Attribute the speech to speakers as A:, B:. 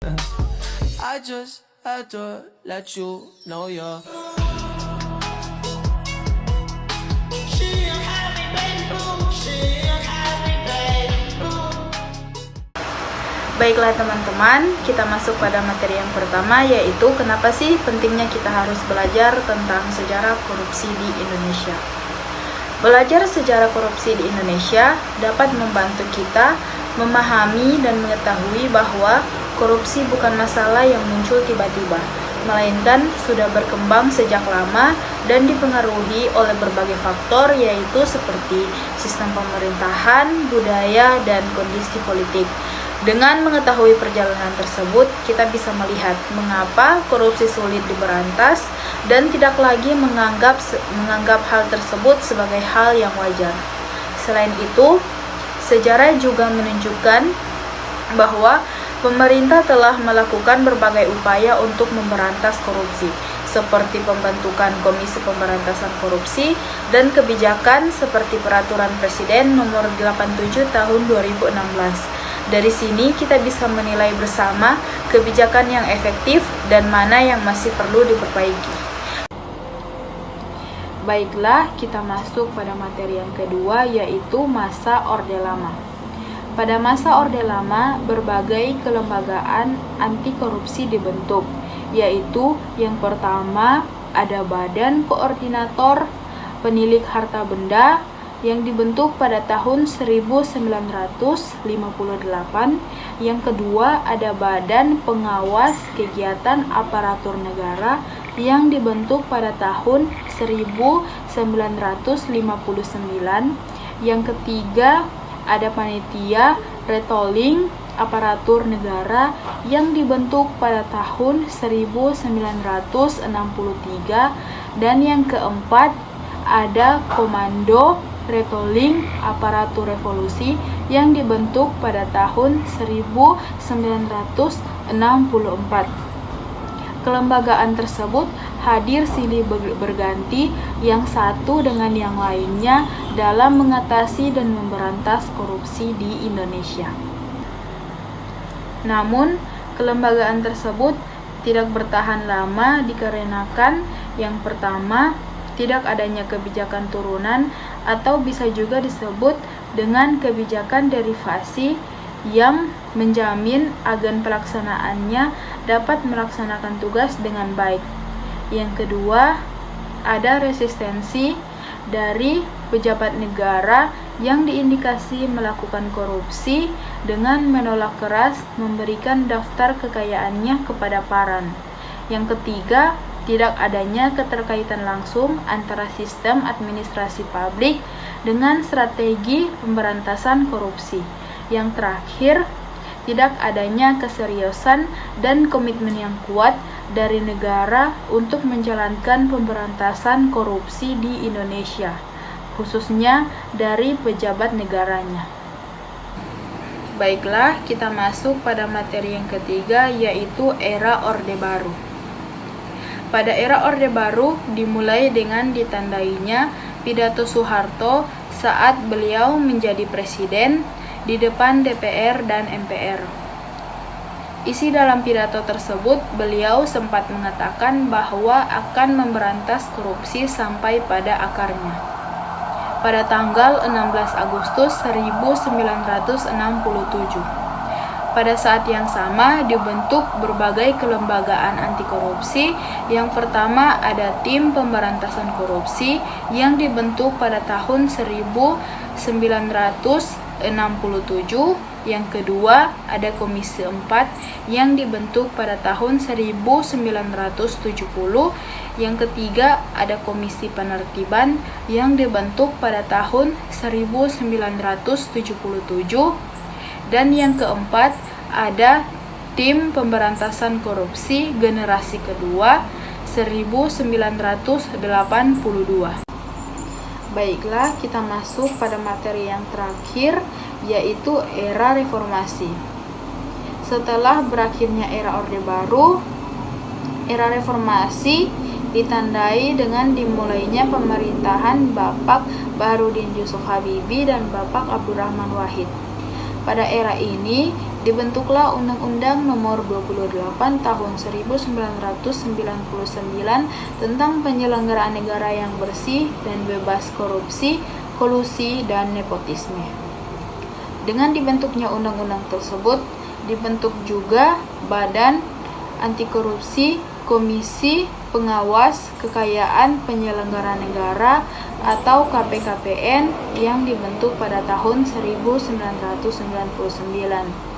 A: I just had to let you know you're.
B: Baiklah teman-teman, kita masuk pada materi yang pertama, yaitu kenapa sih pentingnya kita harus belajar tentang sejarah korupsi di Indonesia. Belajar sejarah korupsi di Indonesia dapat membantu kita memahami dan mengetahui bahwa korupsi bukan masalah yang muncul tiba-tiba, melainkan sudah berkembang sejak lama dan dipengaruhi oleh berbagai faktor, yaitu seperti sistem pemerintahan, budaya, dan kondisi politik. Dengan mengetahui perjalanan tersebut, kita bisa melihat mengapa korupsi sulit diberantas dan tidak lagi menganggap hal tersebut sebagai hal yang wajar. Selain itu, sejarah juga menunjukkan bahwa pemerintah telah melakukan berbagai upaya untuk memberantas korupsi, seperti pembentukan Komisi Pemberantasan Korupsi dan kebijakan seperti Peraturan Presiden Nomor 87 Tahun 2016. Dari sini kita bisa menilai bersama kebijakan yang efektif dan mana yang masih perlu diperbaiki. Baiklah, kita masuk pada materi yang kedua, yaitu masa Orde Lama. Pada masa Orde Lama, berbagai kelembagaan anti korupsi dibentuk, yaitu yang pertama ada Badan Koordinator Penilik Harta Benda yang dibentuk pada tahun 1958. Yang kedua ada Badan Pengawas Kegiatan Aparatur Negara yang dibentuk pada tahun 1959. Yang ketiga ada Panitia Retolling Aparatur Negara yang dibentuk pada tahun 1963. Dan yang keempat ada Komando Retolling Aparatur Revolusi yang dibentuk pada tahun 1964. Kelembagaan tersebut hadir silih berganti yang satu dengan yang lainnya dalam mengatasi dan memberantas korupsi di Indonesia. Namun, kelembagaan tersebut tidak bertahan lama dikarenakan yang pertama, tidak adanya kebijakan turunan atau bisa juga disebut dengan kebijakan derivasi yang menjamin agen pelaksanaannya dapat melaksanakan tugas dengan baik. Yang kedua, ada resistensi dari pejabat negara yang diindikasi melakukan korupsi dengan menolak keras memberikan daftar kekayaannya kepada Paran. Yang ketiga, tidak adanya keterkaitan langsung antara sistem administrasi publik dengan strategi pemberantasan korupsi. Yang terakhir, tidak adanya keseriusan dan komitmen yang kuat dari negara untuk menjalankan pemberantasan korupsi di Indonesia, khususnya dari pejabat negaranya. Baiklah, kita masuk pada materi yang ketiga, yaitu era Orde Baru. Pada era Orde Baru dimulai dengan ditandainya pidato Soeharto saat beliau menjadi presiden di depan DPR dan MPR. Isi dalam pidato tersebut, beliau sempat mengatakan bahwa akan memberantas korupsi sampai pada akarnya. Pada tanggal 16 Agustus 1967. Pada saat yang sama dibentuk berbagai kelembagaan anti korupsi. Yang pertama ada Tim Pemberantasan Korupsi yang dibentuk pada tahun 1967. Yang kedua ada Komisi 4 yang dibentuk pada tahun 1970. Yang ketiga ada Komisi Penertiban yang dibentuk pada tahun 1977. Dan yang keempat ada Tim Pemberantasan Korupsi Generasi Kedua 1982. Baiklah, kita masuk pada materi yang terakhir, yaitu era reformasi. Setelah berakhirnya era Orde Baru, era reformasi ditandai dengan dimulainya pemerintahan Bapak Baharudin Yusuf Habibie dan Bapak Abdurrahman Wahid. Pada era ini, dibentuklah Undang-Undang Nomor 28 Tahun 1999 tentang penyelenggaraan negara yang bersih dan bebas korupsi, kolusi, dan nepotisme. Dengan dibentuknya undang-undang tersebut, dibentuk juga Badan Anti Korupsi Komisi Pengawas Kekayaan Penyelenggara Negara atau KPKPN yang dibentuk pada tahun 1999.